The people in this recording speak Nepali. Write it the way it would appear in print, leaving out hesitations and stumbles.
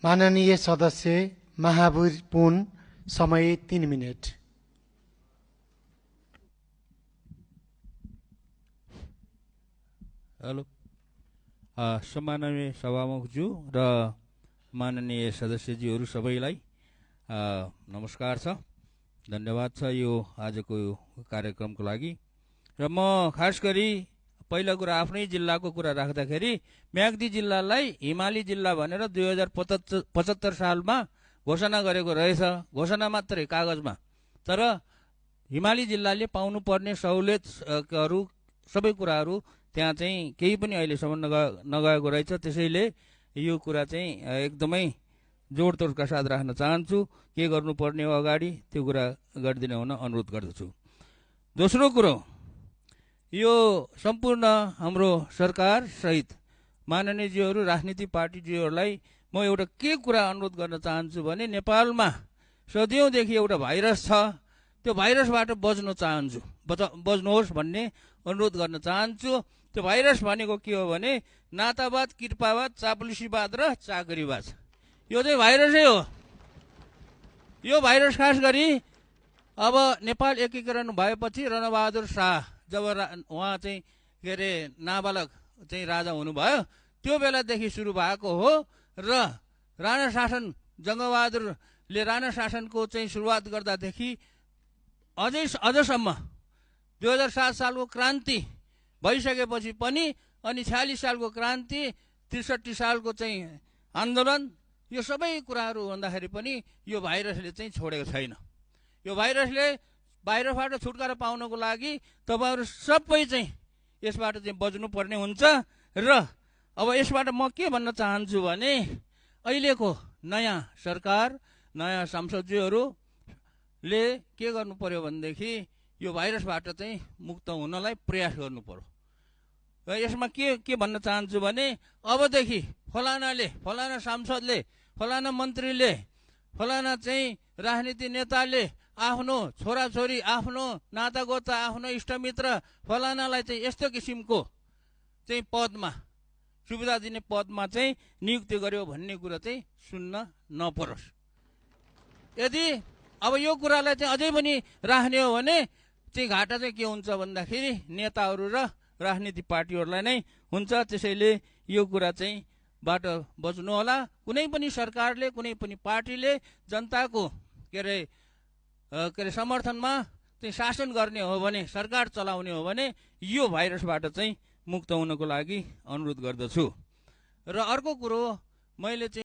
माननीय सदस्य महावीर पुन, समय 3 मिनट। हेलो, सम्माननीय सभामुखज्यू र माननीय सदस्यज्यूहरू सबैलाई नमस्कार छ, धन्यवाद छ यो आजको कार्यक्रमको लागि। र म खास गरी पहिलो कुरा आफ्नै जिल्लाको कुरा राख्दाखेरि म्याग्दी जिल्लालाई हिमाली जिल्ला भनेर 2075 सालमा घोषणा गरेको रहेछ, घोषणा मात्रै कागजमा। तर हिमाली जिल्लाले पाउनुपर्ने सहुलियतहरू सबै कुराहरू त्यहाँ चाहिँ केही पनि अहिलेसम्म नगएको रहेछ। त्यसैले यो कुरा चाहिँ एकदमै जोडतोडका साथ राख्न चाहन्छु। के गर्नुपर्ने हो अगाडि त्यो कुरा गरिदिने हुन अनुरोध गर्दछु। दोस्रो कुरो, यो सम्पूर्ण हाम्रो सरकार सहित माननीयज्यूहरू राजनीतिक पार्टीज्यूहरूलाई म एउटा के कुरा अनुरोध गर्न चाहन्छु भने नेपालमा सदियौँदेखि एउटा भाइरस छ, त्यो भाइरसबाट बच्नुहोस् भन्ने अनुरोध गर्न चाहन्छु। त्यो भाइरस भनेको के हो भने नातावाद, कृपावाद, चाप्लुसीवाद र चाकरीवाद। यो चाहिँ भाइरसै हो। यो भाइरस खास गरी अब नेपाल एकीकरण भएपछि रणबहादुर शाह जब उहाँ चाहिँ के अरे नाबालक चाहिँ राजा हुनुभयो, त्यो बेलादेखि सुरु भएको हो। र राणा शासन, जङ्गबहादुरले राणा शासनको चाहिँ सुरुवात गर्दादेखि अझसम्म 2007 सालको क्रान्ति भइसकेपछि पनि, अनि 46 सालको क्रान्ति, 63 सालको चाहिँ आन्दोलन, यो सबै कुराहरू भन्दाखेरि पनि यो भाइरसले चाहिँ छोडेको छैन। यो भाइरसले भाइरसबाट छुटकारा पाउनको लागि तपाईँहरू सबै चाहिँ यसबाट चाहिँ बच्नुपर्ने हुन्छ। र अब यसबाट म के भन्न चाहन्छु भने अहिलेको नयाँ सरकार, नयाँ सांसदज्यूहरूले के गर्नु पर्यो भनेदेखि यो भाइरसबाट चाहिँ मुक्त हुनलाई प्रयास गर्नु पर्यो। र यसमा के भन्न चाहन्छु भने अबदेखि फलानाले, फलाना सांसदले, फलाना मन्त्रीले, फलाना चाहिँ राजनीति नेताले आफ्नो छोराछोरी, आफ्नो नातागोता, आफ्नो इष्टमित्र फलानालाई चाहिँ यस्तो किसिमको चाहिँ पदमा, सुविधा दिने पदमा चाहिँ नियुक्ति गर्यो भन्ने कुरा चाहिँ सुन्न नपरोस्। यदि अब यो कुरालाई चाहिँ अझै पनि राख्ने हो भने चाहिँ घाटा चाहिँ के हुन्छ भन्दाखेरि नेताहरू र राजनीतिक पार्टीहरूलाई नै हुन्छ। त्यसैले यो कुरा चाहिँ बाट बच्नु होला। कुनै पनि सरकारले, कुनै पनि पार्टीले जनताको के अरे समर्थनमा चाहिँ शासन गर्ने हो भने, सरकार चलाउने हो भने यो भाइरसबाट चाहिँ मुक्त हुनको लागि अनुरोध गर्दछु। र अर्को कुरो मैले चाहिँ